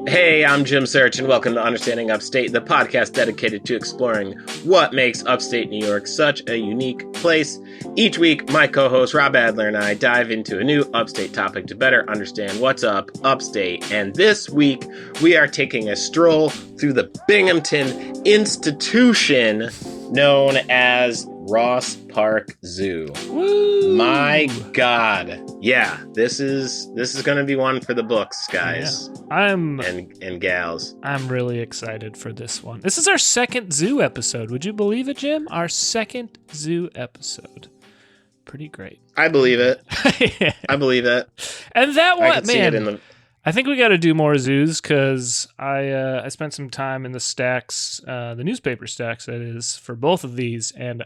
Hey, I'm Jim Search, and welcome to Understanding Upstate, the podcast dedicated to exploring what makes upstate New York such a unique place. Each week, my co-host Rob Adler and I dive into a new upstate topic to better understand what's up upstate. And this week, we are taking a stroll through the Binghamton institution known as Ross Park Zoo. Woo! My God. Yeah, this is going to be one for the books, guys. Yeah. And gals. I'm really excited for this one. This is our second zoo episode. Would you believe it, Jim? Our second zoo episode. Pretty great. I believe it. Yeah. I believe it. And that one, man, I think we got to do more zoos because I spent some time in the stacks, the newspaper stacks, that is, for both of these, and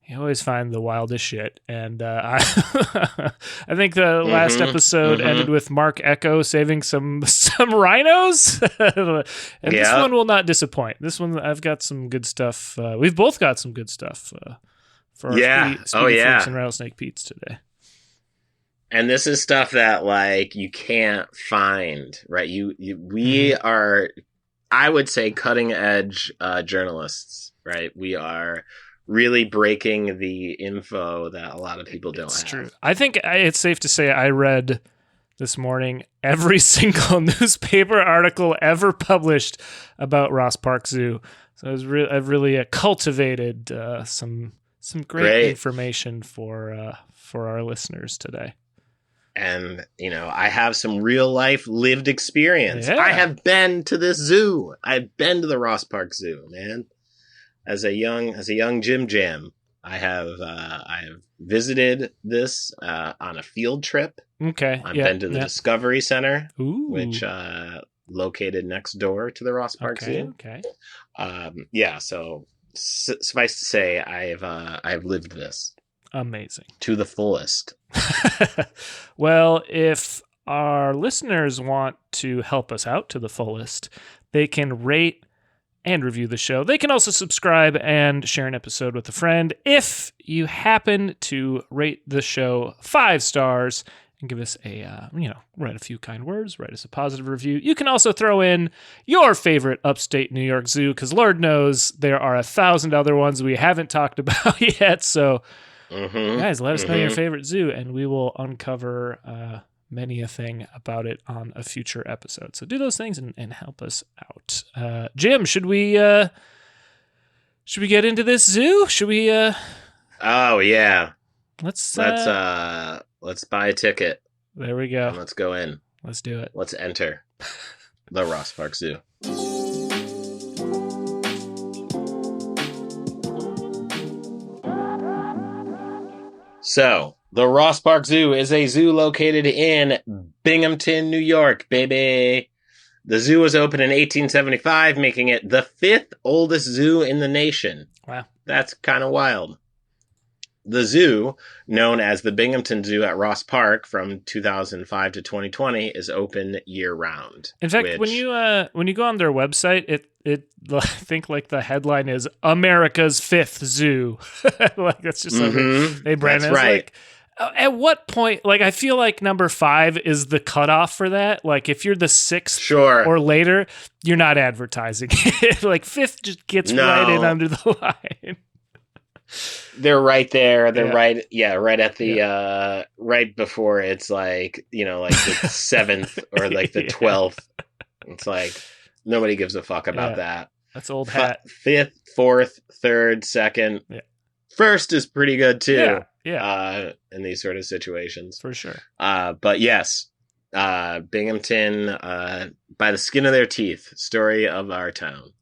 you always find the wildest shit. And I think the last episode ended with Mark Echo saving some rhinos. And this one will not disappoint. This one, I've got some good stuff. We've both got some good stuff for our Speedy Freaks and Rattlesnake Pete's today. And this is stuff that, like, you can't find, right? We are, I would say, cutting edge journalists, right? We are really breaking the info that a lot of people don't have. It's true. I think it's safe to say I read this morning every single newspaper article ever published about Ross Park Zoo. So I've really cultivated some great information for our listeners today. And, I have some real life lived experience. Yeah. I have been to this zoo. I've been to the Ross Park Zoo, man. As a young Jim Jam, I have visited this on a field trip. Okay. I've been to the Discovery Center, Ooh. which located next door to the Ross Park Zoo. Okay. So suffice to say, I've lived this. Amazing. To the fullest. Well, if our listeners want to help us out to the fullest, they can rate and review the show. They can also subscribe and share an episode with a friend. If you happen to rate the show 5 stars and give us write a few kind words, write us a positive review, you can also throw in your favorite upstate New York zoo, because Lord knows there are 1,000 other ones we haven't talked about yet. So guys, let us know your favorite zoo, and we will uncover many a thing about it on a future episode. So do those things and help us out. Jim, should we get into this zoo? Should we? Oh yeah. Let's buy a ticket. There we go. And let's go in. Let's do it. Let's enter the Ross Park Zoo. So, the Ross Park Zoo is a zoo located in Binghamton, New York, baby. The zoo was opened in 1875, making it the 5th oldest zoo in the nation. Wow. That's kind of wild. The zoo, known as the Binghamton Zoo at Ross Park from 2005 to 2020, is open year-round. In fact, when you go on their website, it I think like the headline is America's 5th Zoo. Like that's just something they brand it. Right. Like, at what point? Like I feel like number 5 is the cutoff for that. Like if you're the 6th or later, you're not advertising. Like 5th just gets right in under the line. They're right there. They're right at the right before it's like, like the 7th or like the 12th. It's like nobody gives a fuck about that. That's old hat. 5th, 4th, 3rd, 2nd. Yeah. 1st is pretty good too. Yeah. In these sort of situations. For sure. But yes, Binghamton, by the skin of their teeth, story of our town.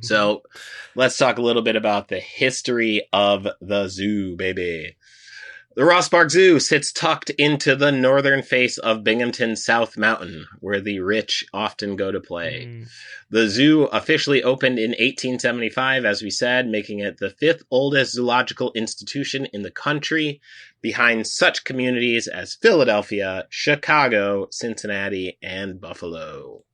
So let's talk a little bit about the history of the zoo, baby. The Ross Park Zoo sits tucked into the northern face of Binghamton's South Mountain, where the rich often go to play. The zoo officially opened in 1875, as we said, making it the 5th oldest zoological institution in the country, behind such communities as Philadelphia, Chicago, Cincinnati, and Buffalo.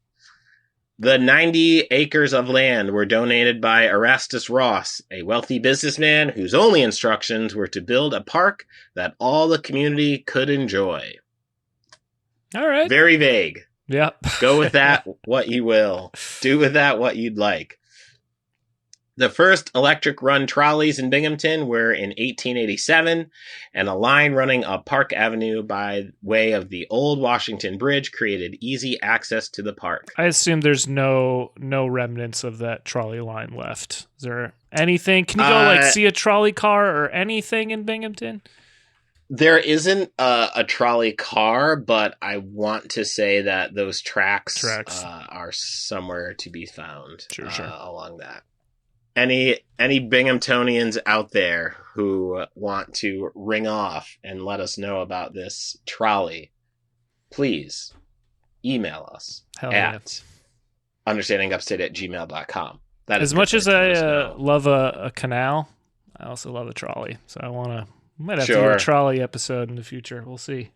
The 90 acres of land were donated by Erastus Ross, a wealthy businessman whose only instructions were to build a park that all the community could enjoy. All right. Very vague. Yeah. Go with that what you will. Do with that what you'd like. The first electric run trolleys in Binghamton were in 1887, and a line running up Park Avenue by way of the old Washington Bridge created easy access to the park. I assume there's no remnants of that trolley line left. Is there anything? Can you go see a trolley car or anything in Binghamton? There isn't a trolley car, but I want to say that those tracks. Are somewhere to be found along that. Any Binghamtonians out there who want to ring off and let us know about this trolley, please email us at understandingupstate@gmail.com. As much as I love a canal, I also love a trolley. So might have to do a trolley episode in the future. We'll see.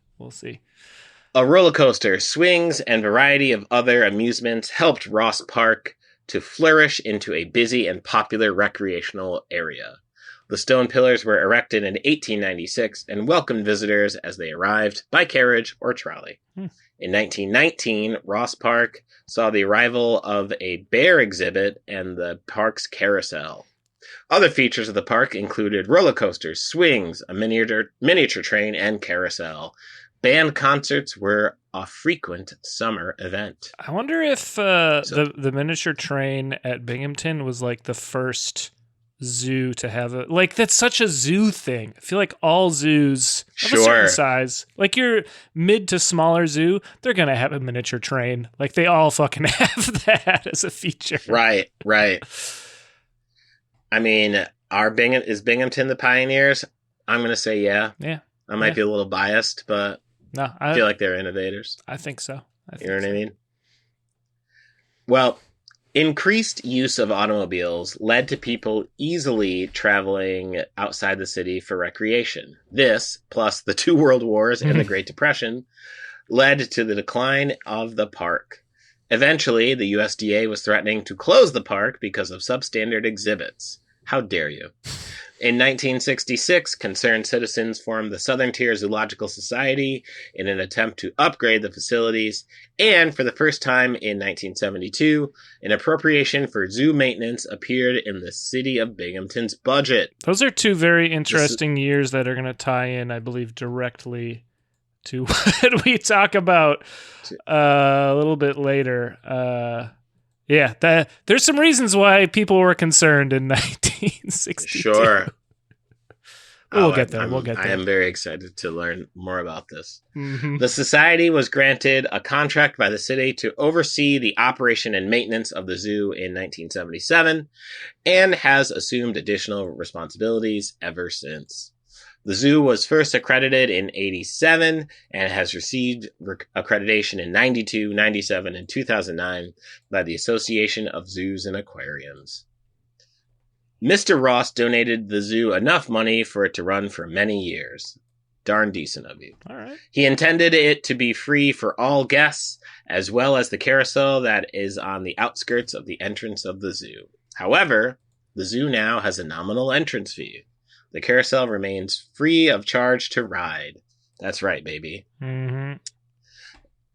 A roller coaster, swings, and variety of other amusements helped Ross Park to flourish into a busy and popular recreational area. The stone pillars were erected in 1896 and welcomed visitors as they arrived by carriage or trolley. In 1919, Ross Park saw the arrival of a bear exhibit and the park's carousel. Other features of the park included roller coasters, swings, a miniature train, and carousel. Band concerts were a frequent summer event. I wonder if the miniature train at Binghamton was like the first zoo to have it. Like, that's such a zoo thing. I feel like all zoos of a certain size, like your mid to smaller zoo, they're going to have a miniature train. Like, they all fucking have that as a feature. Right. I mean, is Binghamton the pioneers? I'm going to say yeah. Yeah. I might be a little biased, but no, I feel like they're innovators. I think so. You know what I mean? Well, increased use of automobiles led to people easily traveling outside the city for recreation. This, plus the 2 world wars and the Great Depression, led to the decline of the park. Eventually, the USDA was threatening to close the park because of substandard exhibits. How dare you? In 1966, concerned citizens formed the Southern Tier Zoological Society in an attempt to upgrade the facilities, and for the first time in 1972, an appropriation for zoo maintenance appeared in the city of Binghamton's budget. Those are 2 very interesting years that are going to tie in, I believe, directly to what we talk about a little bit later. There's some reasons why people were concerned in 1962. Sure. We'll get there. I am very excited to learn more about this. Mm-hmm. The society was granted a contract by the city to oversee the operation and maintenance of the zoo in 1977 and has assumed additional responsibilities ever since. The zoo was first accredited in 1987 and has received accreditation in 1992, 1997, and 2009 by the Association of Zoos and Aquariums. Mr. Ross donated the zoo enough money for it to run for many years. Darn decent of you. All right. He intended it to be free for all guests, as well as the carousel that is on the outskirts of the entrance of the zoo. However, the zoo now has a nominal entrance fee. The carousel remains free of charge to ride. That's right, baby. Mm-hmm.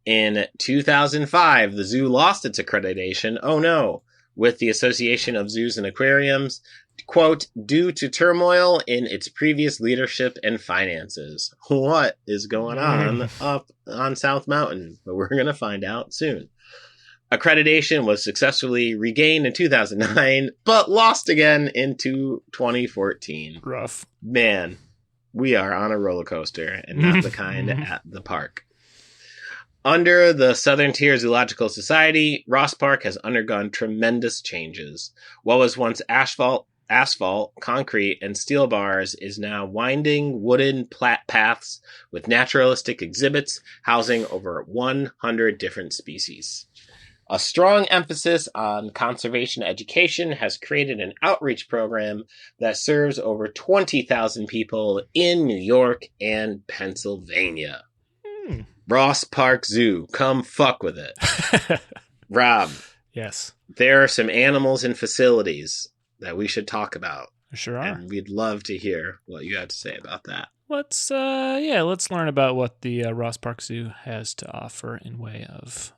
In 2005, the zoo lost its accreditation. Oh no. With the Association of Zoos and Aquariums, quote, due to turmoil in its previous leadership and finances. What is going on up on South Mountain? But we're going to find out soon. Accreditation was successfully regained in 2009, but lost again into 2014. Rough. Man, we are on a roller coaster and not the kind at the park. Under the Southern Tier Zoological Society, Ross Park has undergone tremendous changes. What was once asphalt, concrete, and steel bars is now winding wooden paths with naturalistic exhibits housing over 100 different species. A strong emphasis on conservation education has created an outreach program that serves over 20,000 people in New York and Pennsylvania. Ross Park Zoo, come fuck with it. Rob. Yes. There are some animals and facilities that we should talk about. Sure are. And we'd love to hear what you have to say about that. Let's learn about what the Ross Park Zoo has to offer in way of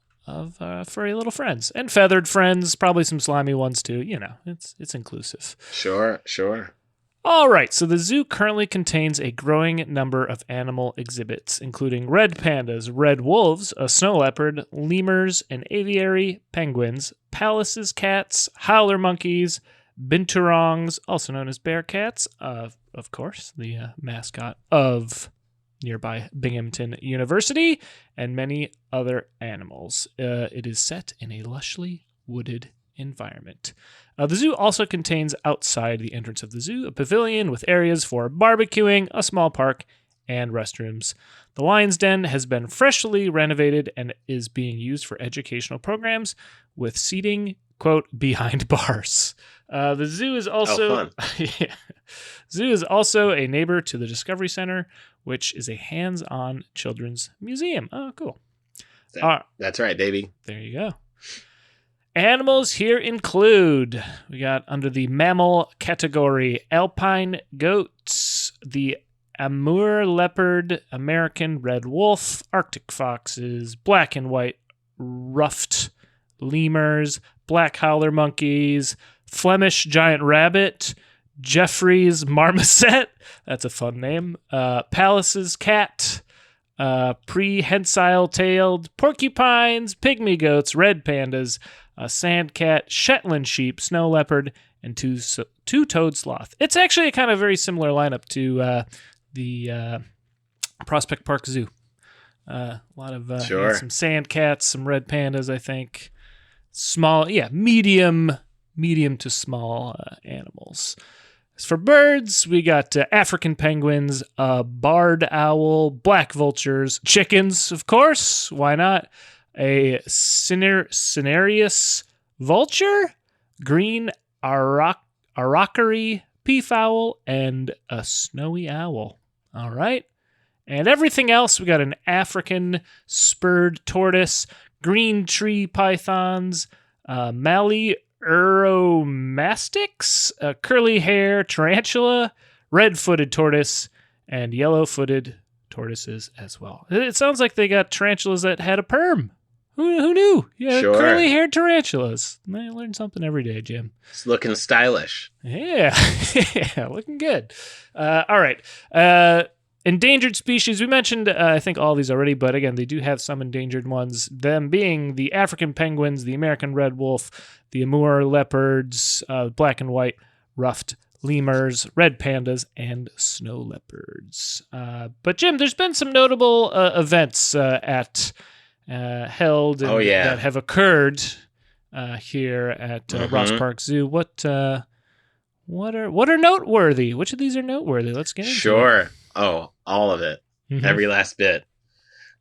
furry little friends and feathered friends, probably some slimy ones too. It's inclusive. Sure. All right, so the zoo currently contains a growing number of animal exhibits, including red pandas, red wolves, a snow leopard, lemurs, an aviary, penguins, Pallas's cats, howler monkeys, binturongs, also known as bear cats, of course, the mascot of nearby Binghamton University, and many other animals. It is set in a lushly wooded environment. The zoo also contains, outside the entrance of the zoo, a pavilion with areas for barbecuing, a small park, and restrooms. The Lion's Den has been freshly renovated and is being used for educational programs with seating, quote, behind bars. The zoo is also zoo is also a neighbor to the Discovery Center, which is a hands-on children's museum. Oh, cool. That's right, baby. There you go. Animals here include, we got under the mammal category, alpine goats, the Amur leopard, American red wolf, Arctic foxes, black and white ruffed lemurs, black howler monkeys, Flemish giant rabbit, Jeffrey's marmoset, that's a fun name, Pallas's cat, prehensile-tailed porcupines, pygmy goats, red pandas, a sand cat, Shetland sheep, snow leopard, and two-toed sloth. It's actually a kind of very similar lineup to the Prospect Park Zoo. A lot of some sand cats, some red pandas, I think. Medium to small animals. As for birds, we got African penguins, barred owl, black vultures, chickens, of course. Why not? A cinereous vulture, green araucary peafowl, and a snowy owl. All right. And everything else, we got an African spurred tortoise, green tree pythons, Mali uromastyx, a curly hair tarantula, red-footed tortoise, and yellow-footed tortoises as well. It sounds like they got tarantulas that had a perm. Who knew? Yeah, sure. Curly-haired tarantulas. I learn something every day, Jim. It's looking stylish. Yeah, yeah, looking good. All right. Endangered species. We mentioned, I think, all these already, but again, they do have some endangered ones, them being the African penguins, the American red wolf, the Amur leopards, black and white ruffed lemurs, red pandas, and snow leopards. But, Jim, there's been some notable events held that have occurred here at Ross Park Zoo. What are noteworthy? Which of these are noteworthy? Let's get into it. Sure. Oh, all of it. Mm-hmm. Every last bit.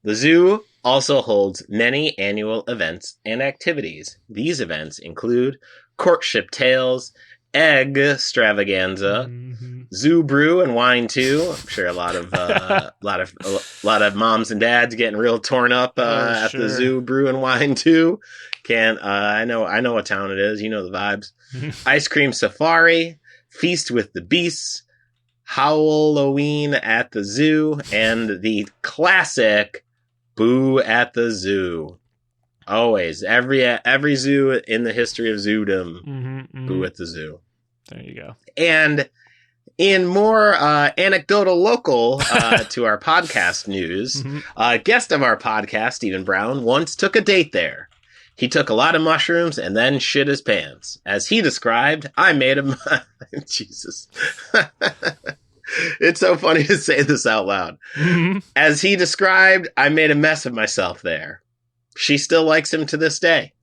The zoo also holds many annual events and activities. These events include courtship tales, egg extravaganza, zoo brew and wine too. I'm sure a lot of moms and dads getting real torn up at the zoo brew and wine too. I know what town it is. You know the vibes. Ice cream safari, feast with the beasts, Halloween at the zoo, and the classic Boo at the Zoo. Always. Every zoo in the history of zoodom, Boo at the Zoo. There you go. And in more anecdotal local to our podcast news, a guest of our podcast, Stephen Brown, once took a date there. He took a lot of mushrooms and then shit his pants. As he described, I made him... Jesus. It's so funny to say this out loud. As he described, I made a mess of myself there. She still likes him to this day.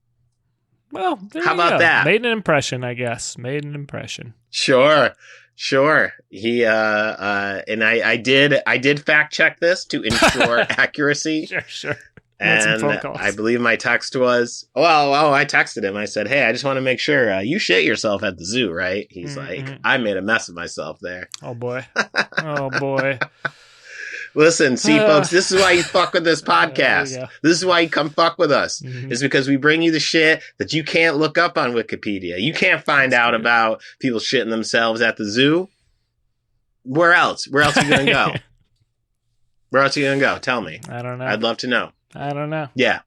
Well, how about that? Made an impression, I guess. Made an impression. Sure. He and I did fact check this to ensure accuracy. Sure. And I believe my text was, I texted him. I said, hey, I just want to make sure you shit yourself at the zoo, right? He's like, I made a mess of myself there. Oh, boy. Oh, boy. Listen, folks, this is why you fuck with this podcast. This is why you come fuck with us. Is because we bring you the shit that you can't look up on Wikipedia. You can't find out about people shitting themselves at the zoo. Where else? Where else are you going to go? Where else are you going to go? Tell me. I don't know. I'd love to know. I don't know. Yeah,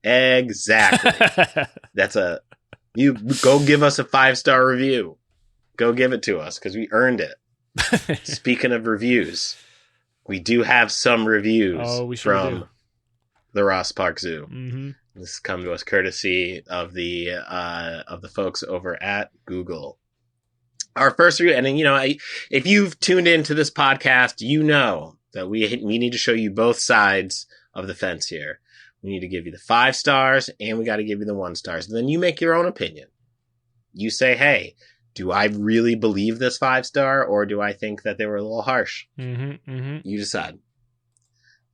Exactly. You go give us a 5-star review. Go give it to us because we earned it. Speaking of reviews, we do have some reviews from the Ross Park Zoo. Mm-hmm. This has come to us courtesy of the folks over at Google. Our first review, and if you've tuned into this podcast, you know that we need to show you both sides of the fence here. We need to give you the 5 stars, and we got to give you the 1 stars. And then you make your own opinion. You say, hey, do I really believe this 5-star, or do I think that they were a little harsh? Mm-hmm, mm-hmm. You decide.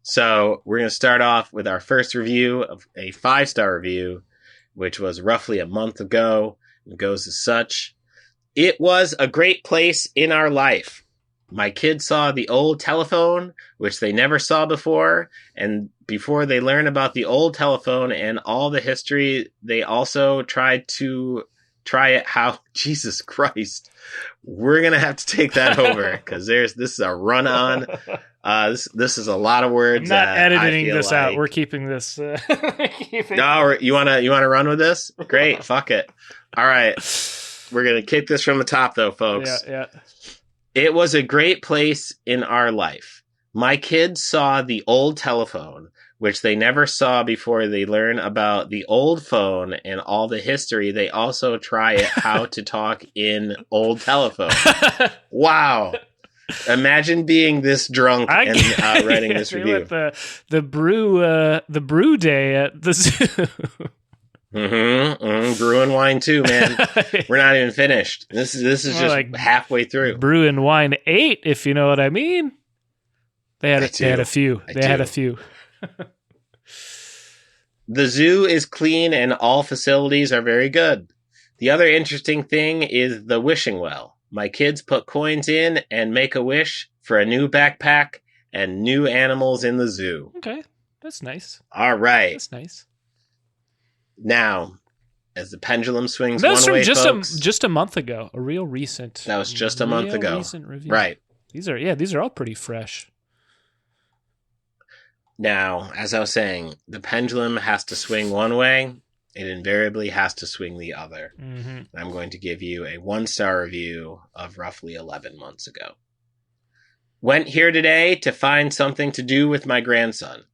So we're going to start off with our first review of a 5-star review, which was roughly a month ago. It goes as such. It was a great place in our life. My kids saw the old telephone, which they never saw before. And before they learn about the old telephone and all the history, they also tried to try it how, Jesus Christ, we're going to have to take that over because this is a run on. This is a lot of words. I'm not editing this out. We're keeping this. No, you want to run with this? Great. Fuck it. All right. We're going to kick this from the top though, folks. Yeah. It was a great place in our life. My kids saw the old telephone, which they never saw before they learn about the old phone and all the history. They also try it how to talk in old telephone. Wow. Imagine being this drunk and writing this review. The brew day at the zoo. Brew and wine too, man. We're not even finished. This is just like halfway through. Brew and wine 8, if you know what I mean. They had a few. Had a few. The zoo is clean and all facilities are very good. The other interesting thing is the wishing well. My kids put coins in and make a wish for a new backpack and new animals in the zoo. Okay, that's nice. All right. That's nice. Now, as the pendulum swings one way, folks, just a month ago, a real recent. That was just a month ago. Recent review. Right. These are all pretty fresh. Now, as I was saying, the pendulum has to swing one way. It invariably has to swing the other. Mm-hmm. I'm going to give you a 1-star review of roughly 11 months ago. Went here today to find something to do with my grandson.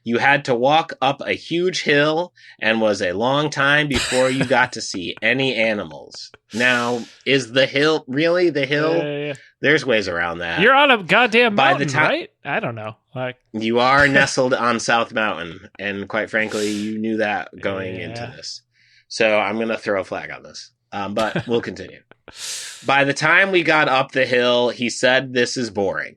You had to walk up a huge hill and was a long time before you got to see any animals. Now, is the hill really the hill? Yeah. There's ways around that. You're on a goddamn mountain, right? I don't know. You are nestled on South Mountain, and quite frankly, you knew that going into this. So I'm going to throw a flag on this, but we'll continue. By the time we got up the hill, he said, "This is boring."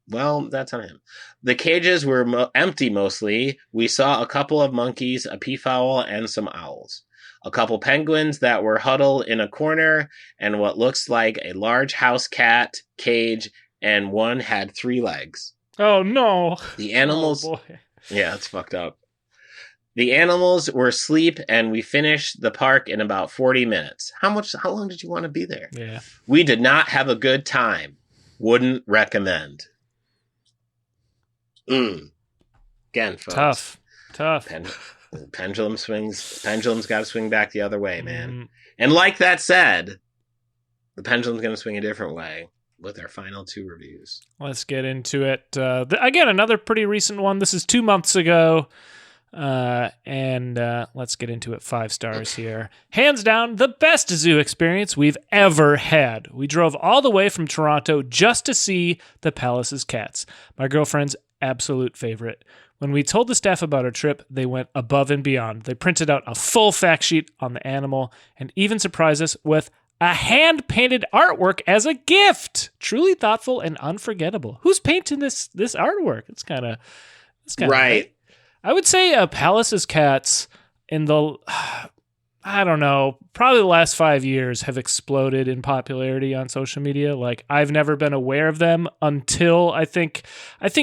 Well, that's on him. The cages were empty mostly. We saw a couple of monkeys, a peafowl, and some owls. A couple penguins that were huddled in a corner, and what looks like a large house cat cage, and one had 3 legs. Oh, no. The animals... Oh, boy. Yeah, it's fucked up. The animals were asleep, and we finished the park in about 40 minutes. How long did you want to be there? Yeah. We did not have a good time. Wouldn't recommend. Again, folks. Tough. Pendulum swings. Pendulum's got to swing back the other way, man. And like that said, the pendulum's going to swing a different way with our final 2 reviews. Let's get into it. Again, another pretty recent one. This is 2 months ago. And let's get into it. 5 stars here. Hands down, the best zoo experience we've ever had. We drove all the way from Toronto just to see the Palace's cats. My girlfriend's absolute favorite. When we told the staff about our trip, they went above and beyond. They printed out a full fact sheet on the animal and even surprised us with a hand-painted artwork as a gift. Truly thoughtful and unforgettable. Who's painting this artwork? It's kind of right. I would say Palace's cats in the, I don't know, probably the last 5 years have exploded in popularity on social media. Like, I've never been aware of them until I think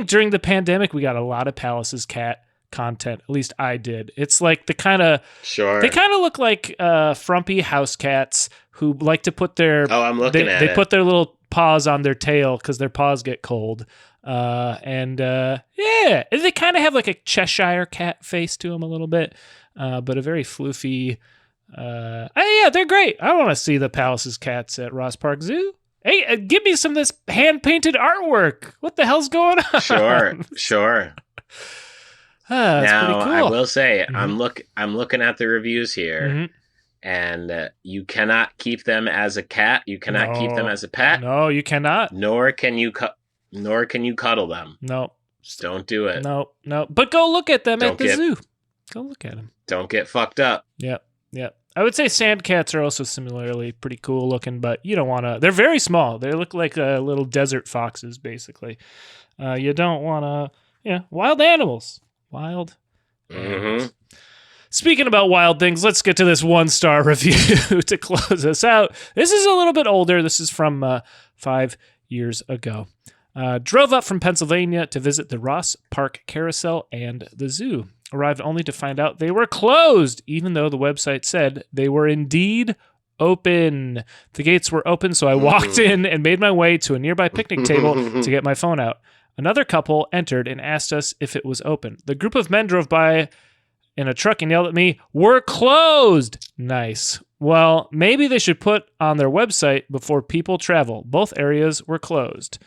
during the pandemic, we got a lot of Palace's cat content. At least I did. It's like they kind of look like frumpy house cats who like to put their, I'm looking at it. They put their little paws on their tail because their paws get cold. Yeah, they kind of have like a Cheshire cat face to them a little bit, but a very floofy. Yeah, they're great. I want to see the Palace's cats at Ross Park Zoo. Hey, give me some of this hand-painted artwork. What the hell's going on? Sure. That's now, pretty cool. I will say, I'm looking at the reviews here, and you cannot keep them as a cat. You cannot keep them as a pet. No, you cannot. Nor can you cuddle them. No, just don't do it. No. But go look at them at the zoo. Go look at them. Don't get fucked up. Yep. I would say sand cats are also similarly pretty cool looking, but you don't want to. They're very small. They look like little desert foxes, basically. You don't want to. Yeah, wild animals. Wild. Animals. Speaking about wild things, let's get to this 1-star review to close us out. This is a little bit older. This is from 5 years ago. Drove up from Pennsylvania to visit the Ross Park Carousel and the zoo. Arrived only to find out they were closed, even though the website said they were indeed open. The gates were open, so I walked in and made my way to a nearby picnic table to get my phone out. Another couple entered and asked us if it was open. The group of men drove by in a truck and yelled at me, "We're closed!" Nice. Well, maybe they should put on their website before people travel. Both areas were closed.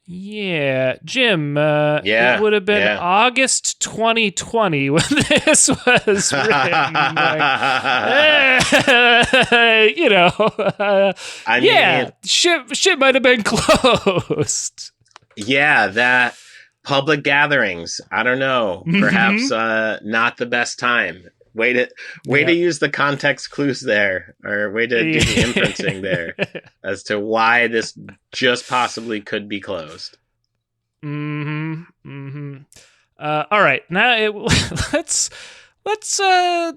Yeah, Jim, it would have been August 2020 when this was written. I mean, shit might have been closed. Yeah, that public gatherings, I don't know, perhaps not the best time. Way to use the context clues there, or way to do the inferencing there as to why this just possibly could be closed. All right, now let's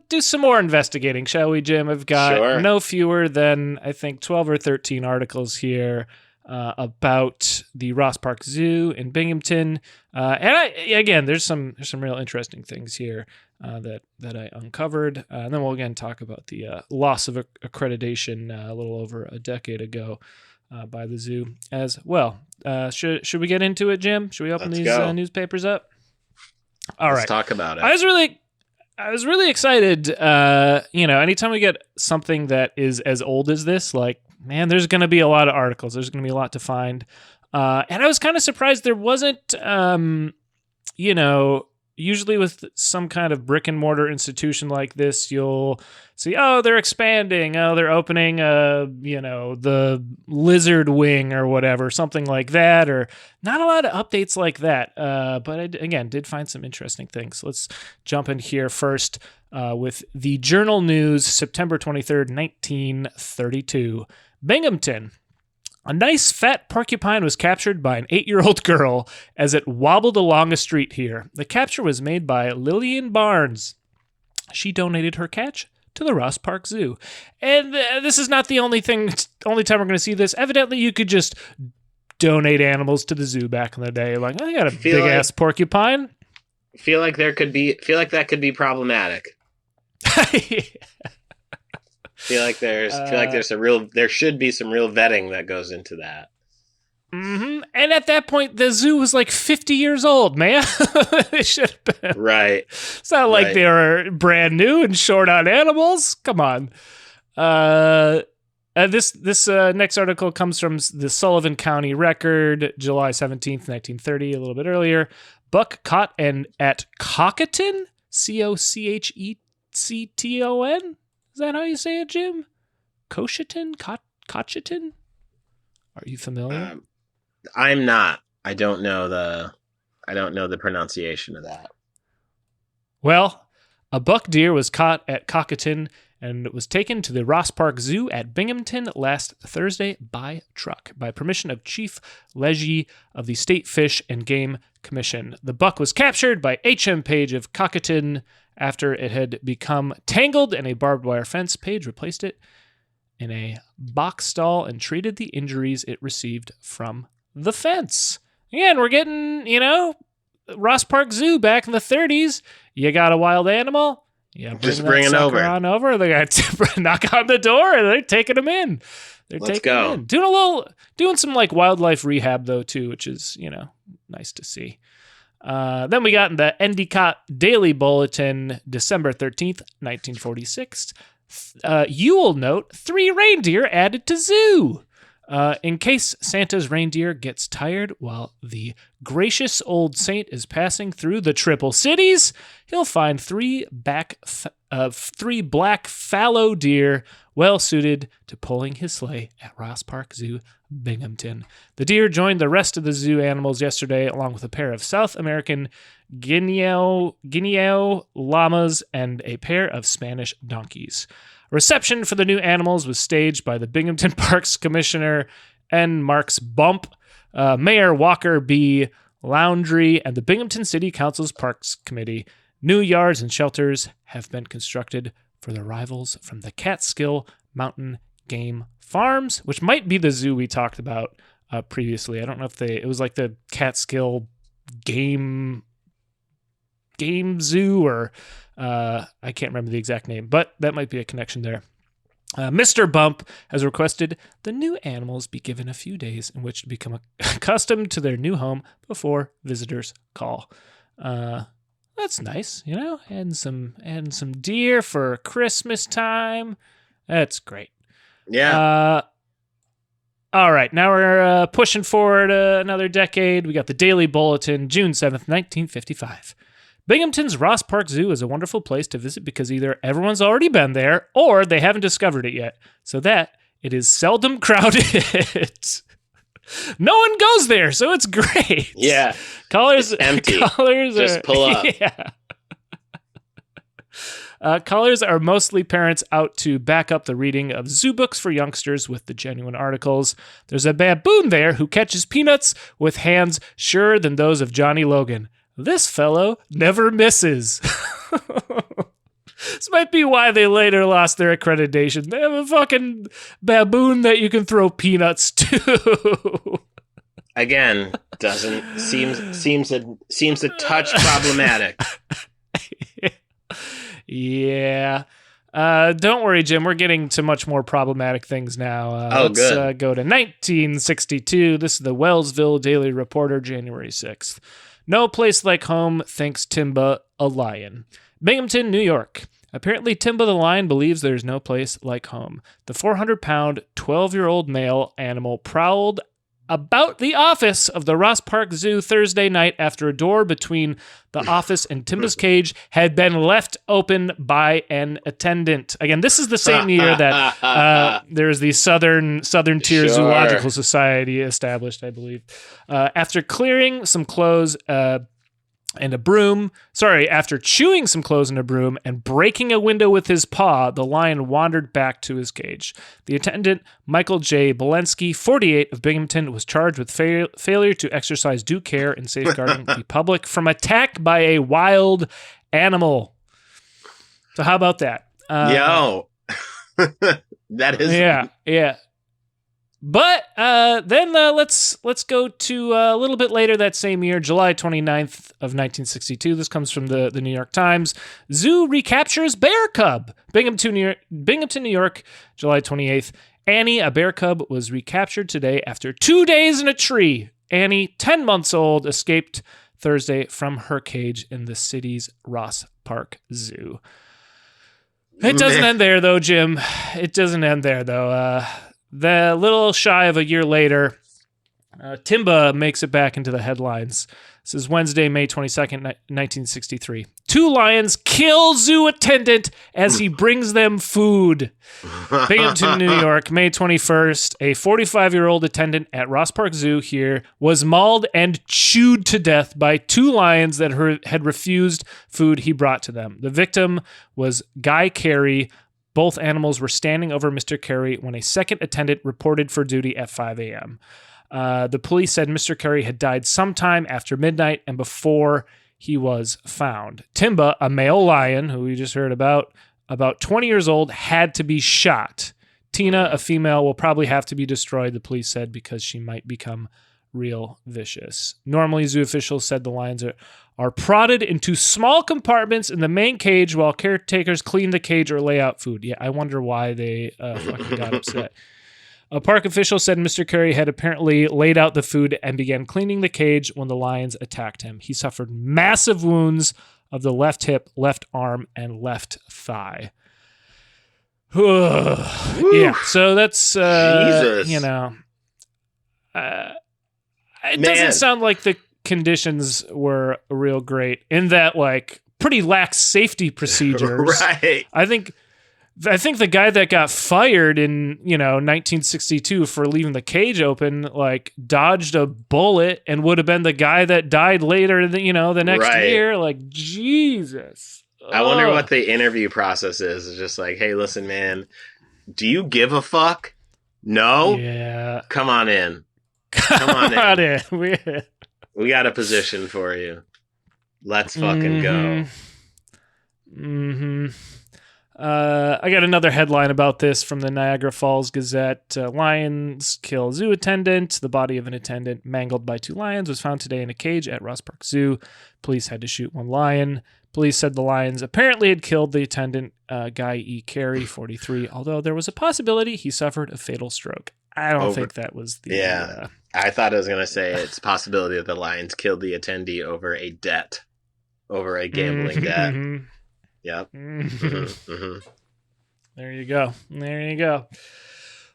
do some more investigating, shall we, Jim? I've got no fewer than, I think, 12 or 13 articles here about the Ross Park Zoo in Binghamton, and there's some real interesting things here that I uncovered, and then we'll again talk about the loss of accreditation a little over a decade ago by the zoo as well. Should we get into it, Jim? Should we open these newspapers up? Let's talk about it. I was really excited. Anytime we get something that is as old as this, like, man, there's going to be a lot of articles. There's going to be a lot to find. And I was kind of surprised there wasn't, usually with some kind of brick and mortar institution like this, you'll see, they're expanding. They're opening, the lizard wing or whatever, something like that, or not a lot of updates like that. But I, again, did find some interesting things. Let's jump in here first with the Journal News, September 23rd, 1932. Binghamton. A nice fat porcupine was captured by an 8-year-old girl as it wobbled along a street here. The capture was made by Lillian Barnes. She donated her catch to the Ross Park Zoo. And this is not the only time we're going to see this. Evidently, you could just donate animals to the zoo back in the day. Like, I got a big-ass porcupine. Feel like that could be problematic. Yeah. Feel like there should be some real vetting that goes into that. And at that point, the zoo was like 50 years old, man. They should have been. Right. It's not like they were brand new and short on animals. Come on. This next article comes from the Sullivan County Record, July 17th, 1930, a little bit earlier. Buck caught at Cockatoo? Cocheton? Is that how you say it, Jim? Cocheton? Cocheton? Are you familiar? I'm not. I don't know the pronunciation of that. Well, a buck deer was caught at Cockatoo and was taken to the Ross Park Zoo at Binghamton last Thursday by truck, by permission of Chief Legge of the State Fish and Game Commission. The buck was captured by H.M. Page of Cockatoo after it had become tangled in a barbed wire fence. Page replaced it in a box stall and treated the injuries it received from the fence. Again, we're getting, Ross Park Zoo back in the 30s. You got a wild animal? Yeah, just bring it over. On over. They got to knock on the door and they're taking them in. They're Let's taking go. it in. Doing some like wildlife rehab though too, which is, nice to see. Then we got in the Endicott Daily Bulletin, December 13th, 1946. Yule note, 3 reindeer added to zoo. In case Santa's reindeer gets tired while the gracious old saint is passing through the Triple Cities, he'll find 3 black fallow deer well suited to pulling his sleigh at Ross Park Zoo, Binghamton. The deer joined the rest of the zoo animals yesterday, along with a pair of South American Guineo llamas and a pair of Spanish donkeys. A reception for the new animals was staged by the Binghamton Parks Commissioner N. Marks Bump, Mayor Walker B. Laundrie, and the Binghamton City Council's Parks Committee. New yards and shelters have been constructed for the arrivals from the Catskill Mountain Game Farms, which might be the zoo we talked about previously. I don't know if it was like the Catskill Game Zoo, or I can't remember the exact name, but that might be a connection there. Mr. Bump has requested the new animals be given a few days in which to become accustomed to their new home before visitors call. That's nice, and some deer for Christmas time. That's great. Yeah. All right, now we're pushing forward another decade. We got the Daily Bulletin, June 7th, 1955. Binghamton's Ross Park Zoo is a wonderful place to visit because either everyone's already been there or they haven't discovered it yet, so that it is seldom crowded. No one goes there, so it's great. Yeah. Colors it's empty. Just pull up. Yeah. Callers are mostly parents out to back up the reading of zoo books for youngsters with the genuine articles. There's a baboon there who catches peanuts with hands surer than those of Johnny Logan. This fellow never misses. This might be why they later lost their accreditation. They have a fucking baboon that you can throw peanuts to. Again, seems a touch problematic. Yeah. Don't worry, Jim. We're getting to much more problematic things now. Let's go to 1962. This is the Wellsville Daily Reporter, January 6th. No place like home, thinks Timba, a lion. Binghamton, New York. Apparently, Timba the lion believes there's no place like home. The 400-pound, 12-year-old male animal prowled about the office of the Ross Park Zoo Thursday night after a door between the office and Timba's cage had been left open by an attendant. Again, this is the same year that there's the Southern Tier Zoological Society established, I believe. After clearing some clothes after chewing some clothes in a broom and breaking a window with his paw, the lion wandered back to his cage. The attendant, Michael J. Bolensky, 48, of Binghamton, was charged with failure to exercise due care in safeguarding the public from attack by a wild animal. So how about that? That is... Yeah. But then let's go to a little bit later that same year, July 29th of 1962. This comes from the New York Times. Zoo recaptures bear cub. Binghamton, New York, July 28th. Annie, a bear cub, was recaptured today after 2 days in a tree. Annie, 10 months old, escaped Thursday from her cage in the city's Ross Park Zoo. It doesn't end there, though, Jim. It doesn't end there, though. The little shy of a year later, Timba makes it back into the headlines. This is Wednesday, May 22nd, 1963. 2 lions kill zoo attendant as he brings them food. Binghamton, New York, May 21st. A 45-year-old attendant at Ross Park Zoo here was mauled and chewed to death by 2 lions that had refused food he brought to them. The victim was Guy Carey. Both animals were standing over Mr. Carey when a second attendant reported for duty at 5 a.m. The police said Mr. Carey had died sometime after midnight and before he was found. Timba, a male lion, who we just heard about 20 years old, had to be shot. Tina, a female, will probably have to be destroyed, the police said, because she might become real vicious. Normally, zoo officials said the lions are prodded into small compartments in the main cage while caretakers clean the cage or lay out food. Yeah, I wonder why they fucking got upset. A park official said Mr. Curry had apparently laid out the food and began cleaning the cage when the lions attacked him. He suffered massive wounds of the left hip, left arm, and left thigh. Yeah, so that's, Jesus. you know, it doesn't sound like the conditions were real great in that, like, pretty lax safety procedures. Right. I think the guy that got fired in, 1962 for leaving the cage open, like, dodged a bullet and would have been the guy that died later, the next year. Like, Jesus. I wonder what the interview process is. It's just like, hey, listen, man, do you give a fuck? No? Yeah. Come on in. Come on in. in. We got a position for you. Let's fucking go. Mm-hmm. I got another headline about this from the Niagara Falls Gazette. Lions kill zoo attendant. The body of an attendant mangled by 2 lions was found today in a cage at Ross Park Zoo. Police had to shoot 1 lion. Police said the lions apparently had killed the attendant, Guy E. Carey, 43, although there was a possibility he suffered a fatal stroke. I don't think that was the... Yeah, I thought I was going to say it's a possibility that the lions killed the attendee over a debt, over a gambling debt. Yep. There you go.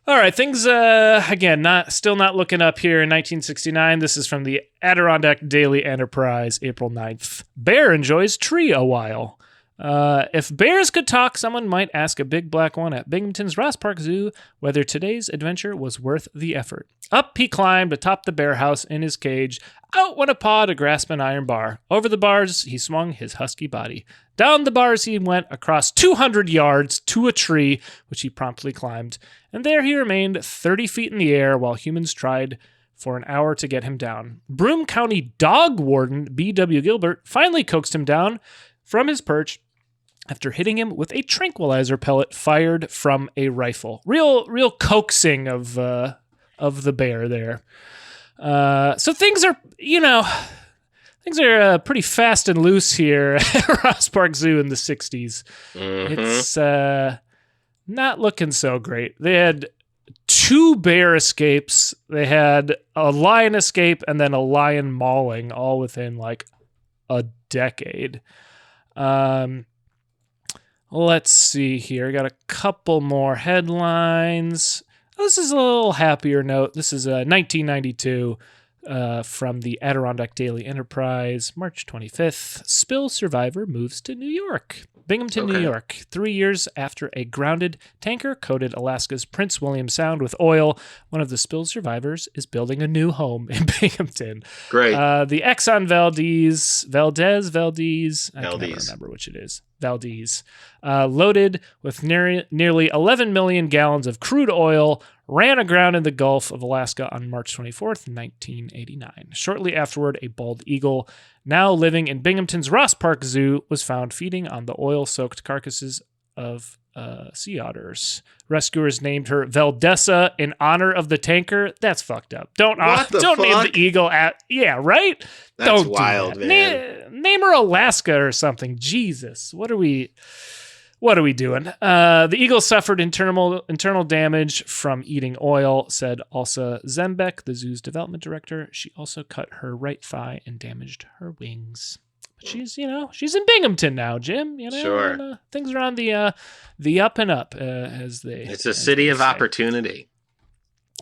All right, things again still not looking up here in 1969. This is from the Adirondack Daily Enterprise, April 9th. Bear enjoys tree a while. If bears could talk, someone might ask a big black one at Binghamton's Ross Park Zoo whether today's adventure was worth the effort. Up he climbed atop the bear house in his cage. Out went a paw to grasp an iron bar. Over the bars he swung his husky body. Down the bars he went across 200 yards to a tree, which he promptly climbed. And there he remained 30 feet in the air while humans tried for an hour to get him down. Broome County Dog Warden B.W. Gilbert finally coaxed him down from his perch after hitting him with a tranquilizer pellet fired from a rifle. Real coaxing of the bear there. So things are, pretty fast and loose here at Ross Park Zoo in the 60s. Mm-hmm. It's not looking so great. They had 2 bear escapes. They had a lion escape and then a lion mauling all within like a decade. Let's see here. I got a couple more headlines. This is a little happier note. This is 1992 from the Adirondack Daily Enterprise, March 25th. Spill survivor moves to New York. Binghamton, New York. 3 years after a grounded tanker coated Alaska's Prince William Sound with oil, one of the spill survivors is building a new home in Binghamton. Great. The Exxon Valdez, I can never remember which it is. Valdez, loaded with nearly 11 million gallons of crude oil, ran aground in the Gulf of Alaska on March 24th, 1989. Shortly afterward, a bald eagle, now living in Binghamton's Ross Park Zoo, was found feeding on the oil-soaked carcasses of sea otters. Rescuers named her Valdessa in honor of the tanker. That's fucked up. Don't name the eagle yeah, right? That's don't wild, do that. man. Name her Alaska or something. Jesus, what are we doing? The eagle suffered internal damage from eating oil, said Elsa Zembeck, the zoo's development director. She also cut her right thigh and damaged her wings. But she's in Binghamton now, Jim. Sure. And, things are on the up and up, as they. It's a city of opportunity.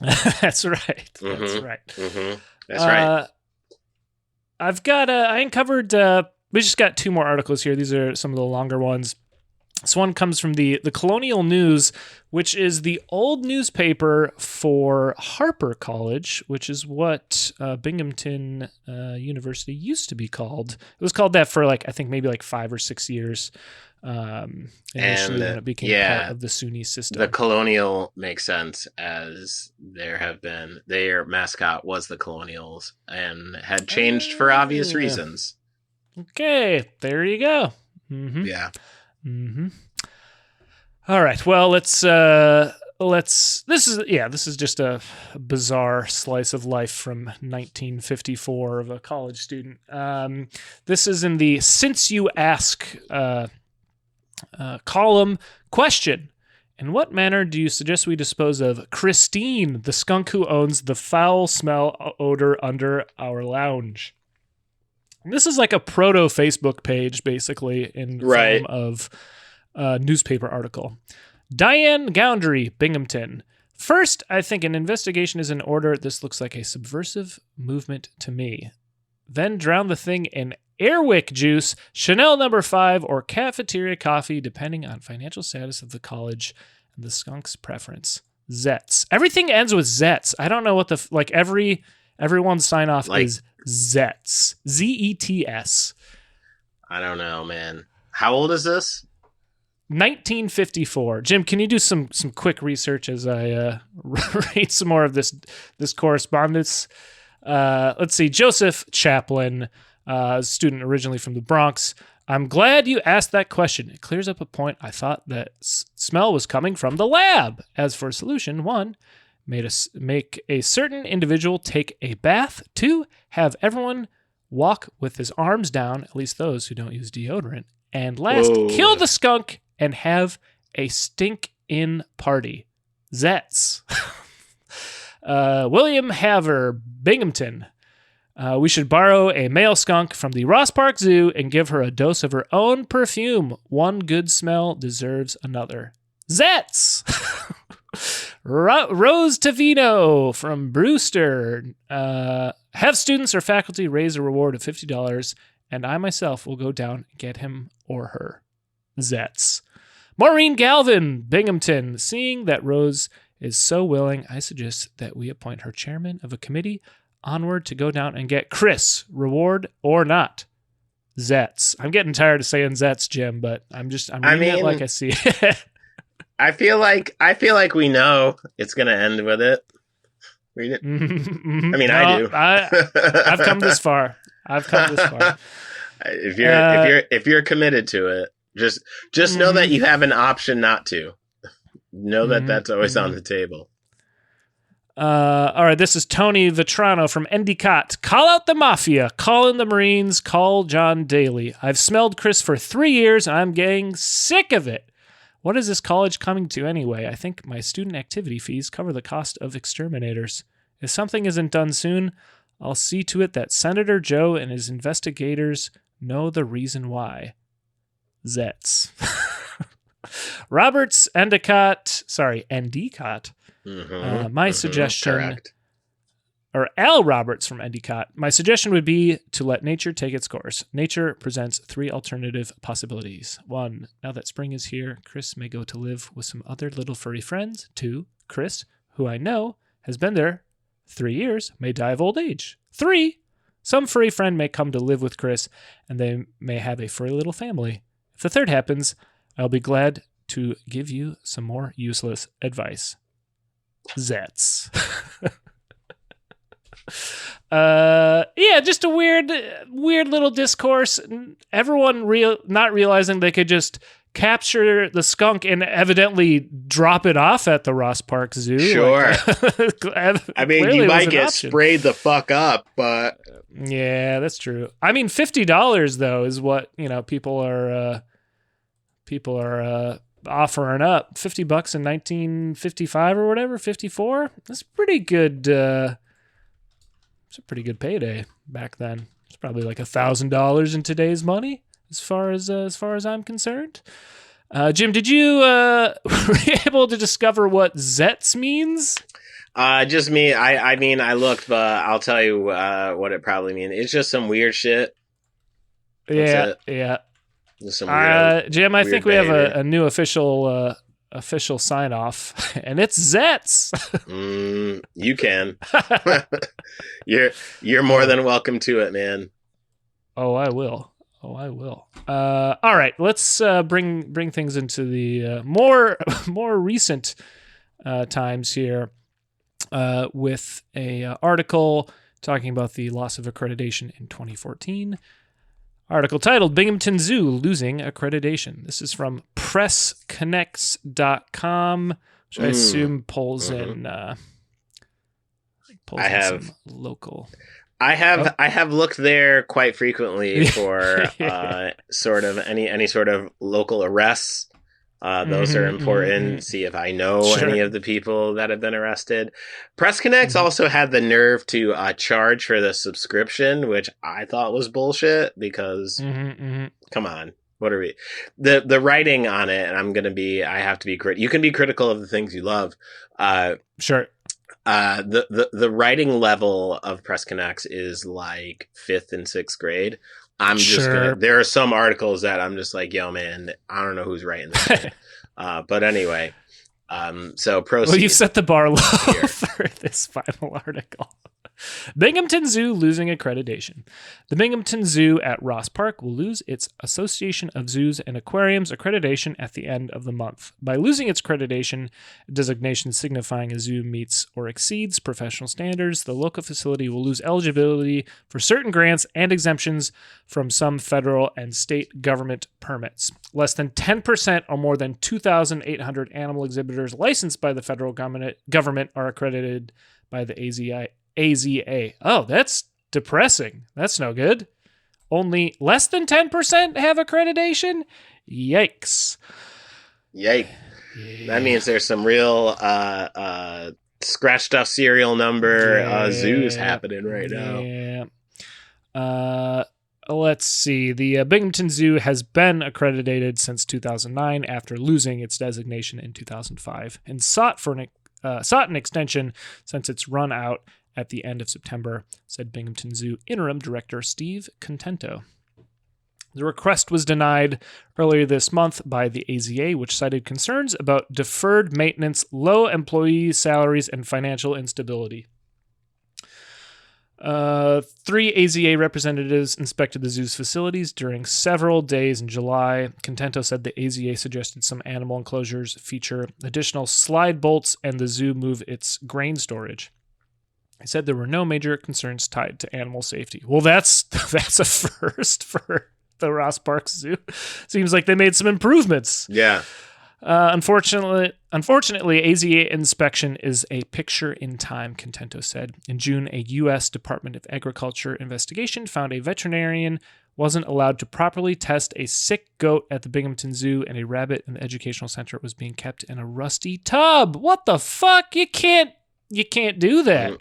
That's right. Mm-hmm. That's right. Mm-hmm. That's right. I've got. I uncovered. We just got 2 more articles here. These are some of the longer ones. This one comes from the Colonial News, which is the old newspaper for Harper College, which is what Binghamton University used to be called. It was called that for maybe 5 or 6 years. Initially, when it became part of the SUNY system. The Colonial makes sense, as their mascot was the Colonials and had changed for obvious reasons. Okay, there you go. Mm-hmm. Yeah. Mm-hmm. All right. Well, let's. This is just a bizarre slice of life from 1954 of a college student. This is in the Since You Ask column. Question: In what manner do you suggest we dispose of Christine, the skunk who owns the foul smell odor under our lounge? And this is like a proto Facebook page, basically, in form of a newspaper article. Diane Goundry, Binghamton. First, I think an investigation is in order. This looks like a subversive movement to me. Then drown the thing in Airwick juice, Chanel No. 5, or cafeteria coffee, depending on financial status of the college and the skunk's preference. Zets. Everything ends with Zets. I don't know what everyone's sign off is Zets. Zets. I don't know, man. How old is this? 1954. Jim, can you do some quick research as I read some more of this correspondence? Let's see. Joseph Chaplin, student originally from the Bronx. I'm glad you asked that question. It clears up a point. I thought that smell was coming from the lab. As for solution, 1, make a certain individual take a bath. 2, have everyone walk with his arms down, at least those who don't use deodorant. And last, kill the skunk and have a stink-in party. Zets. William Haver, Binghamton. We should borrow a male skunk from the Ross Park Zoo and give her a dose of her own perfume. One good smell deserves another. Zets! Rose Tavino from Brewster. Have students or faculty raise a reward of $50, and I myself will go down and get him or her. Zets. Maureen Galvin, Binghamton. Seeing that Rose is so willing, I suggest that we appoint her chairman of a committee onward to go down and get Chris, reward or not. Zets. I'm getting tired of saying Zets, Jim, but I'm reading it like I see it. I feel like we know it's going to end with it. Read it. Mm-hmm. I mean, no, I do. I've come this far. If you're committed to it, just know that you have an option not to. Know that that's always on the table. All right, this is Tony Vetrano from Endicott. Call out the mafia. Call in the Marines. Call John Daly. I've smelled Chris for 3 years, and I'm getting sick of it. What is this college coming to anyway? I think my student activity fees cover the cost of exterminators. If something isn't done soon, I'll see to it that Senator Joe and his investigators know the reason why. Zets. Roberts, Endicott. My suggestion, correct. Or Al Roberts from Endicott. My suggestion would be to let nature take its course. Nature presents 3 alternative possibilities. 1, now that spring is here, Chris may go to live with some other little furry friends. 2, Chris, who I know has been there 3 years, may die of old age. 3, some furry friend may come to live with Chris, and they may have a furry little family. If the third happens, I'll be glad to give you some more useless advice. Zets. Just a weird little discourse. Everyone not realizing they could just capture the skunk and evidently drop it off at the Ross Park Zoo. Sure. I mean, you might get sprayed the fuck up, but yeah, that's true. I mean, $50 though is what people are offering up. $50 in 1955 or whatever, 54. That's pretty good. It's a pretty good payday back then. It's probably like $1,000 in today's money, as far as I'm concerned. Jim, did you were you able to discover what Zets means? Just me. I mean, I looked, but I'll tell you what it probably means. It's just some weird shit. Yeah. Some weird, Jim, I think we behavior. have a new official sign off, and it's Zets. You can. You're more than welcome to it, man. Oh, I will. All right, let's bring things into the more recent times here with a article talking about the loss of accreditation in 2014. Article titled "Binghamton Zoo Losing Accreditation." This is from PressConnects.com, which I assume pulls in. Pulls in some local. I have looked there quite frequently for sort of any sort of local arrests. Those are important. See if I know any of the people that have been arrested. Press Connects also had the nerve to charge for the subscription, which I thought was bullshit because, come on. What are we? The writing on it, and I have to be critical. You can be critical of the things you love. Sure. The writing level of Press Connects is like 5th and 6th grade. There are some articles that I'm just like, yo, man, I don't know who's writing this. But anyway, so proceed. Well, you set the bar low for this final article. Binghamton Zoo losing accreditation. The Binghamton Zoo at Ross Park will lose its Association of Zoos and Aquariums accreditation at the end of the month. By losing its accreditation designation signifying a zoo meets or exceeds professional standards, the local facility will lose eligibility for certain grants and exemptions from some federal and state government permits. Less than 10% or more than 2,800 animal exhibitors licensed by the federal government are accredited by the AZA. Oh, that's depressing. That's no good. Only less than 10% have accreditation? Yikes. Yikes. Yeah. That means there's some real scratched off serial number zoos happening right now. Yeah. Let's see. The Binghamton Zoo has been accredited since 2009 after losing its designation in 2005 and sought an extension since its run out at the end of September, said Binghamton Zoo Interim Director Steve Contento. The request was denied earlier this month by the AZA, which cited concerns about deferred maintenance, low employee salaries, and financial instability. 3 AZA representatives inspected the zoo's facilities during several days in July. Contento said the AZA suggested some animal enclosures feature additional slide bolts and the zoo move its grain storage. He said there were no major concerns tied to animal safety. Well, that's a first for the Ross Park Zoo. Seems like they made some improvements. Yeah. Unfortunately, AZA inspection is a picture in time, Contento said. In June, a U.S. Department of Agriculture investigation found a veterinarian wasn't allowed to properly test a sick goat at the Binghamton Zoo, and a rabbit in the educational center was being kept in a rusty tub. What the fuck? You can't do that.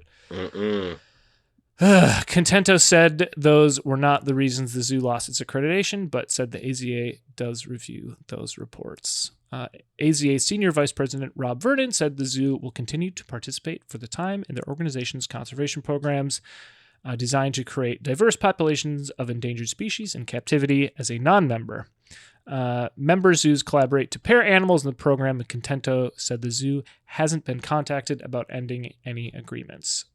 Contento said those were not the reasons the zoo lost its accreditation, but said the AZA does review those reports. AZA Senior Vice President Rob Vernon said the zoo will continue to participate for the time in their organization's conservation programs designed to create diverse populations of endangered species in captivity as a non-member. Member zoos collaborate to pair animals in the program, and Contento said the zoo hasn't been contacted about ending any agreements.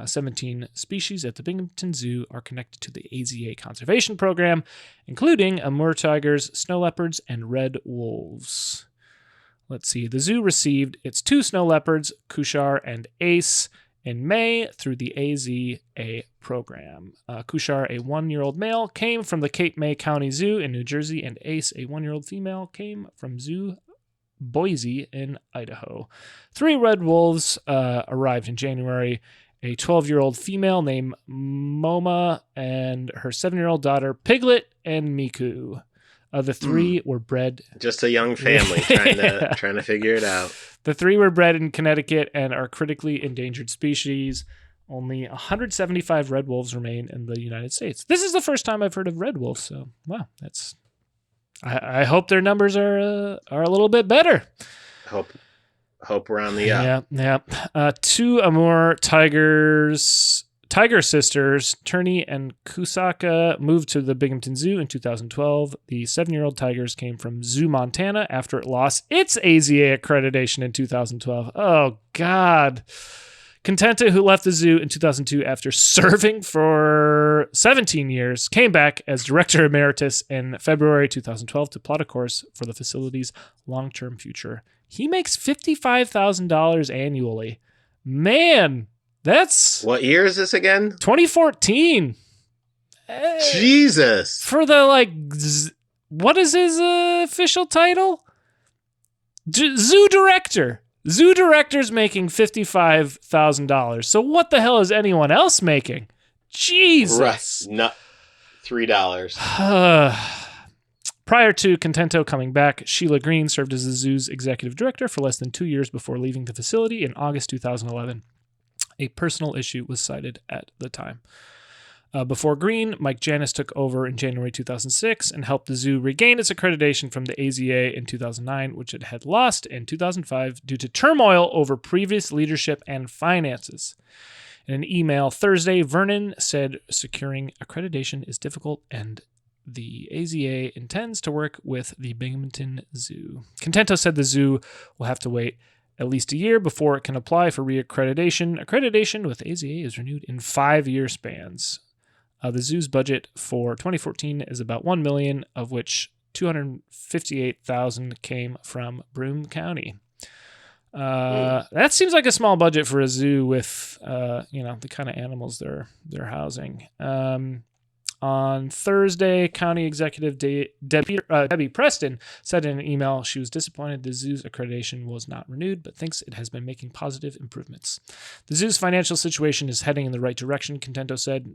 17 species at the Binghamton Zoo are connected to the AZA conservation program, including Amur tigers, snow leopards, and red wolves. Let's see. The zoo received its 2 snow leopards, Kushar and Ace, in May through the AZA program. Kushar, a 1-year-old male, came from the Cape May County Zoo in New Jersey, and Ace, a 1-year-old female, came from Zoo Boise in Idaho. 3 red wolves arrived in January. A 12-year-old female named Moma and her 7-year-old daughter Piglet and Miku. The 3 were bred. Just a young family trying to figure it out. The 3 were bred in Connecticut and are critically endangered species. Only 175 red wolves remain in the United States. This is the first time I've heard of red wolves. So wow, that's. I hope their numbers are a little bit better. Hope we're on the up. Yeah. 2 Amur tiger sisters, Turney and Kusaka, moved to the Binghamton Zoo in 2012. The 7-year-old tigers came from Zoo Montana after it lost its AZA accreditation in 2012. Oh, God. Contento, who left the zoo in 2002 after serving for 17 years, came back as director emeritus in February 2012 to plot a course for the facility's long-term future. He makes $55,000 annually. Man, that's... What year is this again? 2014. Jesus. For the, what is his official title? Zoo director. Zoo director's making $55,000. So what the hell is anyone else making? Jesus. Right. $3. Prior to Contento coming back, Sheila Green served as the zoo's executive director for less than 2 years before leaving the facility in August 2011. A personal issue was cited at the time. Before Green, Mike Janis took over in January 2006 and helped the zoo regain its accreditation from the AZA in 2009, which it had lost in 2005 due to turmoil over previous leadership and finances. In an email Thursday, Vernon said securing accreditation is difficult and the AZA intends to work with the Binghamton Zoo. Contento said the zoo will have to wait at least a year before it can apply for reaccreditation. Accreditation with AZA is renewed in 5-year spans. The zoo's budget for 2014 is about $1 million, of which $258,000 came from Broome County. That seems like a small budget for a zoo with, the kind of animals they're housing. On Thursday, County Executive Debbie Preston said in an email she was disappointed the zoo's accreditation was not renewed, but thinks it has been making positive improvements. The zoo's financial situation is heading in the right direction, Contento said,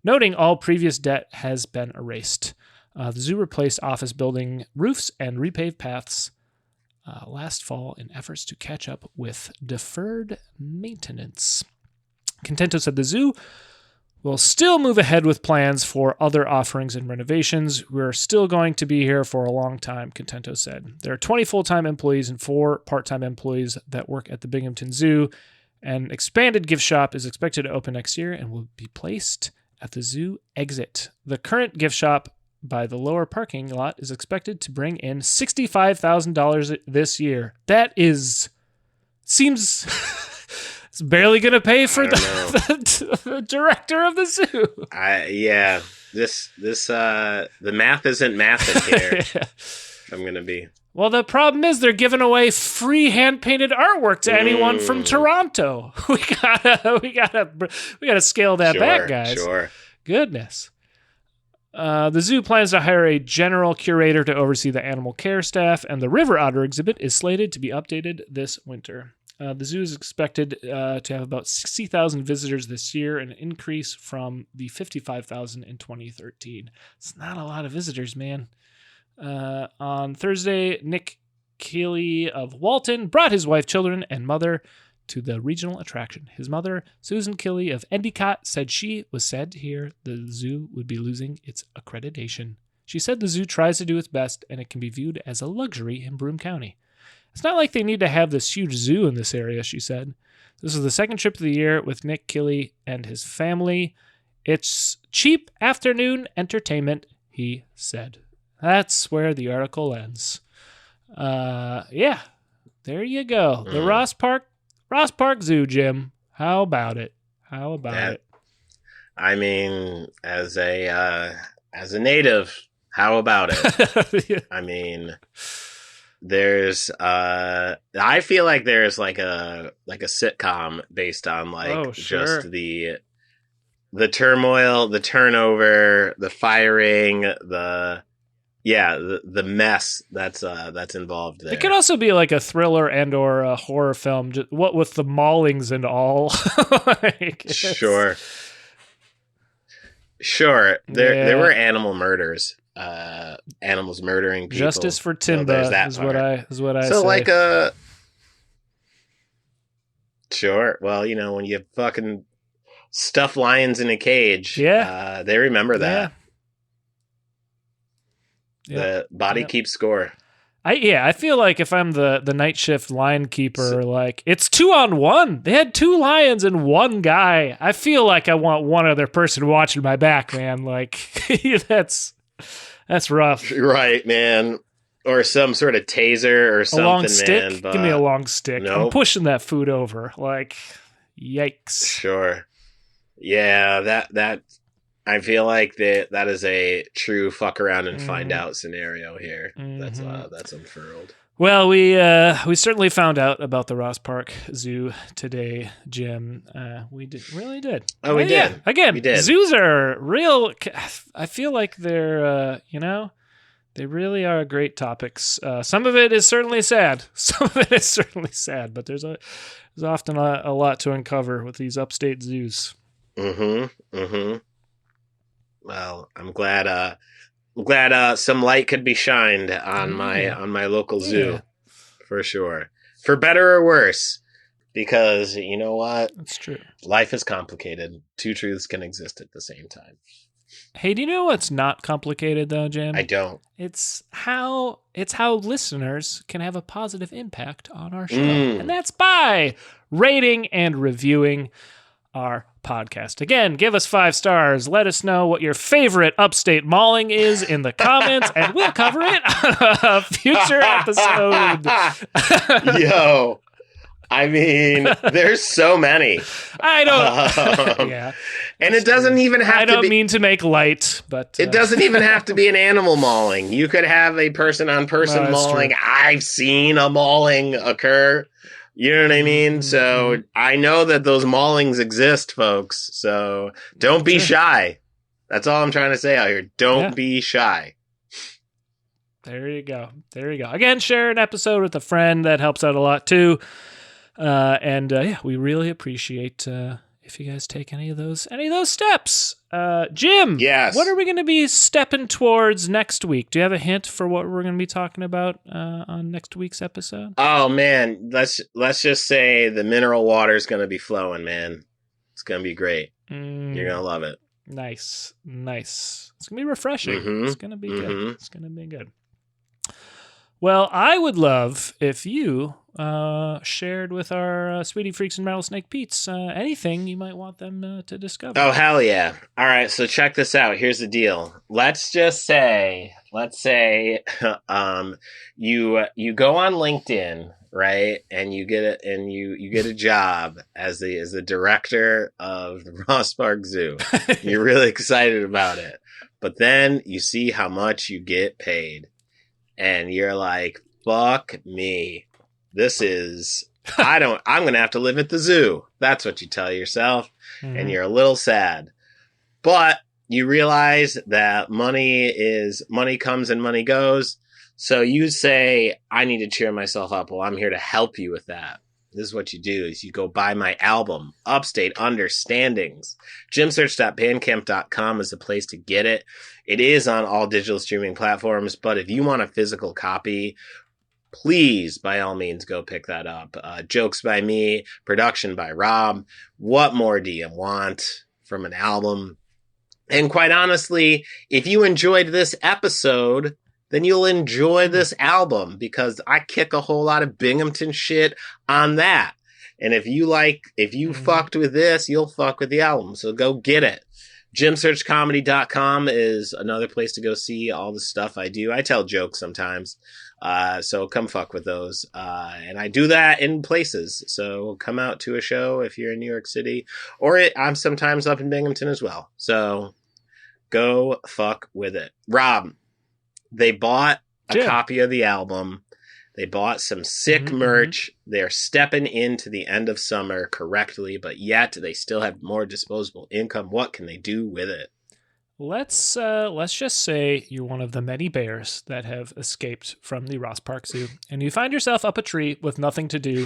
noting all previous debt has been erased. The zoo replaced office building roofs and repaved paths last fall in efforts to catch up with deferred maintenance. Contento said the zoo will still move ahead with plans for other offerings and renovations. We're still going to be here for a long time, Contento said. There are 20 full-time employees and 4 part-time employees that work at the Binghamton Zoo. An expanded gift shop is expected to open next year and will be placed at the zoo exit. The current gift shop by the lower parking lot is expected to bring in $65,000 this year. That seems it's barely going to pay for the director of the zoo. The math isn't mathing here. Yeah. I'm going to be. Well, the problem is they're giving away free hand-painted artwork to anyone from Toronto. We gotta scale that back, guys. Sure. Goodness. The zoo plans to hire a general curator to oversee the animal care staff, and the river otter exhibit is slated to be updated this winter. The zoo is expected to have about 60,000 visitors this year, an increase from the 55,000 in 2013. It's not a lot of visitors, man. On Thursday, Nick Keeley of Walton brought his wife, children, and mother to the regional attraction. His mother, Susan Keeley of Endicott, said she was sad to hear the zoo would be losing its accreditation. She said the zoo tries to do its best, and it can be viewed as a luxury in Broome County. It's not like they need to have this huge zoo in this area, she said. This is the second trip of the year with Nick Keeley and his family. It's cheap afternoon entertainment, he said. That's where the article ends. Yeah, there you go. The Ross Park Zoo, Jim. How about it? I mean, as a native, how about it? Yeah. I mean, there's I feel like there's like a sitcom based on just the turmoil, the turnover, the firing, the mess that's involved there. It could also be like a thriller and or a horror film, what with the maulings and all. Sure. There were animal murders, animals murdering people. Justice for Timba is what I say. So like a sure. Well, when you fucking stuff lions in a cage, they remember that. Yeah. The body keeps score. I feel like if I'm the night shift lion keeper, it's 2-on-1. They had 2 lions and 1 guy. I feel like I want one other person watching my back, man. That's rough. Right, man. Or some sort of taser or something, a long stick? Man. But give me a long stick. Nope. I'm pushing that food over. Yikes. Sure. Yeah, that I feel like that is a true fuck around and find out scenario here. Mm-hmm. That's unfurled. Well, we certainly found out about the Ross Park Zoo today, Jim. We really did. Oh, we did. Yeah. Again, we did. Zoos are real. I feel like they're, they really are great topics. Some of it is certainly sad. But there's often a lot to uncover with these upstate zoos. Mm-hmm. Mm-hmm. Well, I'm glad glad some light could be shined on my local zoo, for sure. For better or worse, because you know what? That's true. Life is complicated. Two truths can exist at the same time. Hey, do you know what's not complicated though, Jim? I don't. It's how listeners can have a positive impact on our show. And that's by rating and reviewing our podcast. Again, give us 5 stars. Let us know what your favorite upstate mauling is in the comments, and we'll cover it on a future episode. Yo. I mean, there's so many. I don't. Yeah. And it doesn't even have to be. I don't mean to make light, but. It doesn't even have to be an animal mauling. You could have a person-on-person mauling. True. I've seen a mauling occur. You know what I mean? So I know that those maulings exist, folks. So don't be shy. That's all I'm trying to say out here. Don't be shy. There you go. Again, share an episode with a friend. That helps out a lot, too. We really appreciate if you guys take any of those steps. Jim, yes. What are we going to be stepping towards next week? Do you have a hint for what we're going to be talking about on next week's episode? Oh man, let's just say the mineral water is going to be flowing, man. It's going to be great. You're going to love it. Nice. It's going to be refreshing. It's going to be good. It's going to be good. Well, I would love if you shared with our Sweetie Freaks and Rattlesnake Pete's anything you might want them to discover. Oh, hell yeah. All right, so check this out. Here's the deal. Let's say you go on LinkedIn, right? And you get you get a job as the director of the Ross Park Zoo. You're really excited about it. But then you see how much you get paid. And you're like, fuck me. I'm going to have to live at the zoo. That's what you tell yourself. And you're a little sad. But you realize that money comes and money goes. So you say, I need to cheer myself up. Well, I'm here to help you with that. This is what you do is you go buy my album, Upstate Understandings. Jimsearch.bandcamp.com is the place to get it. It is on all digital streaming platforms, but if you want a physical copy, please, by all means, go pick that up. Jokes by me, production by Rob. What more do you want from an album? And quite honestly, if you enjoyed this episode, then you'll enjoy this album because I kick a whole lot of Binghamton shit on that. And if you fucked with this, you'll fuck with the album. So go get it. JimSearchComedy.com is another place to go see all the stuff I do. I tell jokes sometimes. So come fuck with those. And I do that in places. So come out to a show if you're in New York City. Or I'm sometimes up in Binghamton as well. So go fuck with it. Rob, they bought a copy of the album. They bought some sick merch. They're stepping into the end of summer correctly, but yet they still have more disposable income. What can they do with it? Let's just say you're one of the many bears that have escaped from the Ross Park Zoo, and you find yourself up a tree with nothing to do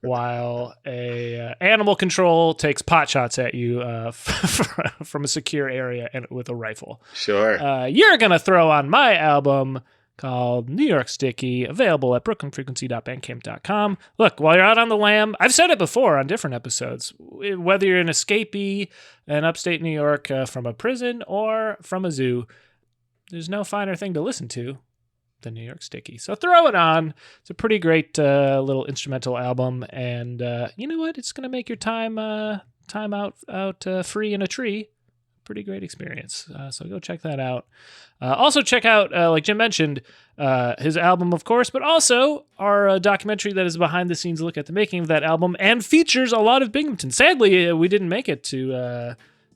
while a animal control takes pot shots at you from a secure area and with a rifle. Sure. You're gonna throw on my album called New York Sticky, available at brooklynfrequency.bandcamp.com. Look, while you're out on the lam, I've said it before on different episodes, whether you're an escapee in upstate New York from a prison or from a zoo, there's no finer thing to listen to than New York Sticky. So throw it on. It's a pretty great little instrumental album, and you know what? It's going to make your time out free in a tree pretty great experience. So go check that out. Also check out, like Jim mentioned, his album, of course, but also our documentary that is behind the scenes look at the making of that album and features a lot of Binghamton. Sadly, we didn't make it to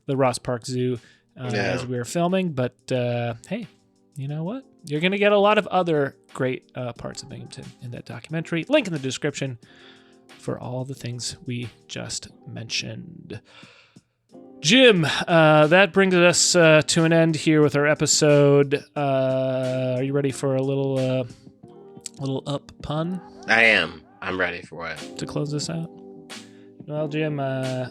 the Ross Park Zoo as we were filming, but hey, you know what? You're going to get a lot of other great parts of Binghamton in that documentary. Link in the description for all the things we just mentioned. Jim, that brings us to an end here with our episode. Are you ready for a little up pun? I am. I'm ready for it. To close this out? Well, Jim, I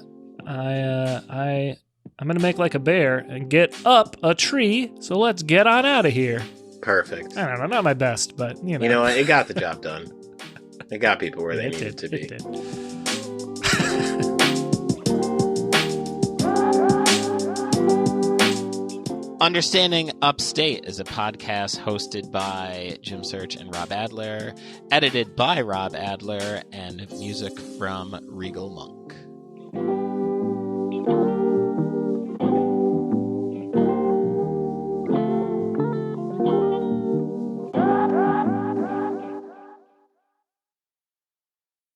I'm going to make like a bear and get up a tree. So let's get on out of here. Perfect. I don't know, not my best, but you know. You know what? It got the job done. It got people where they needed to be. It did. Understanding Upstate is a podcast hosted by Jim Search and Rob Adler, edited by Rob Adler, and music from Regal Monk.